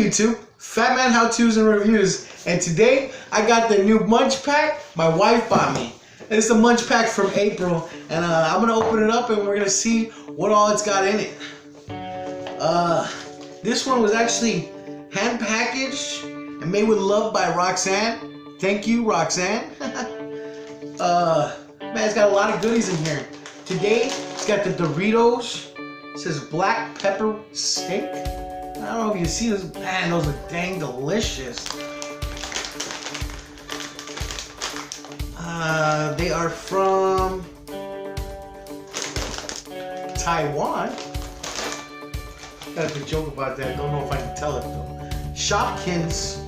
YouTube, Fat Man How-Tos and Reviews, and today I got the new Munchpak my wife bought me. It's the Munchpak from April, and I'm gonna open it up and we're gonna see what all it's got in it. This one was actually hand packaged and made with love by Roxanne. Thank you, Roxanne. Man, it's got a lot of goodies in here. Today, it's got the Doritos. It says black pepper steak. I don't know if you see this. Man, those look dang delicious. They are from Taiwan. Got a big joke about that. Don't know if I can tell it though. Shopkins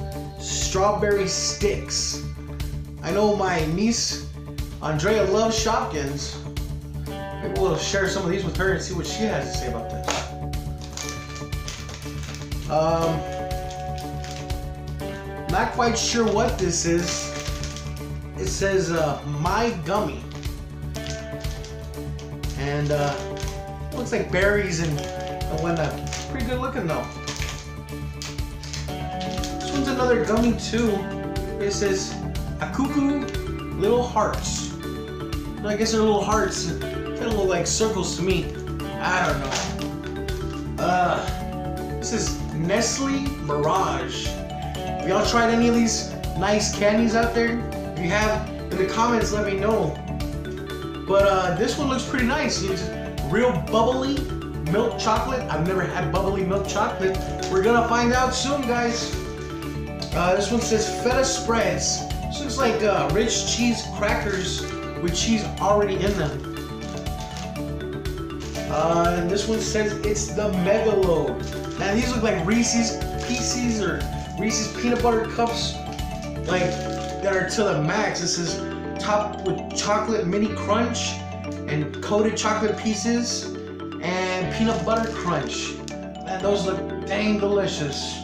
strawberry sticks. I know my niece Andrea loves Shopkins. Maybe we'll share some of these with her and see what she has to say about this. Not quite sure what this is. It says My Gummy. And looks like berries and whatnot. Pretty good looking though. This one's another gummy too. It says Akuku Little Hearts. I guess they're little hearts. Kind of look like circles to me. I don't know. This is Nestle Mirage. Have y'all tried any of these nice candies out there? If you have, in the comments, let me know. But this one looks pretty nice. It's real bubbly milk chocolate. I've never had bubbly milk chocolate. We're gonna find out soon, guys. This one says feta spreads. This looks like rich cheese crackers with cheese already in them. And this one says it's the Mega Load. Now these look like Reese's Pieces or Reese's peanut butter cups, like that are to the max. This is topped with chocolate mini crunch and coated chocolate pieces and peanut butter crunch. Man, those look dang delicious.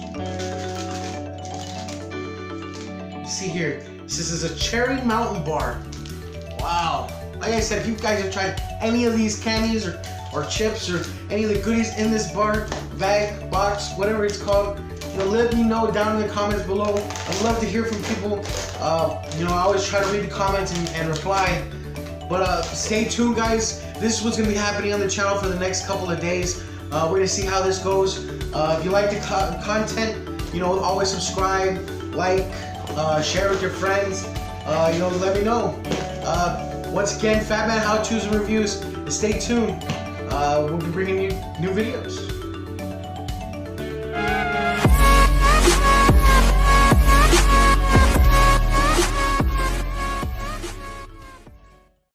See here, this is a cherry mountain bar. Wow. Like I said, if you guys have tried any of these candies or chips or any of the goodies in this bar, bag, box, whatever it's called, you know, let me know down in the comments below. I'd love to hear from people. You know, I always try to read the comments and reply. But stay tuned, guys. This is what's going to be happening on the channel for the next couple of days. We're going to see how this goes. If you like the content, you know, always subscribe, like, share with your friends. You know, let me know. Once again, Fat Man How-Tos and Reviews. Stay tuned. We'll be bringing you new videos.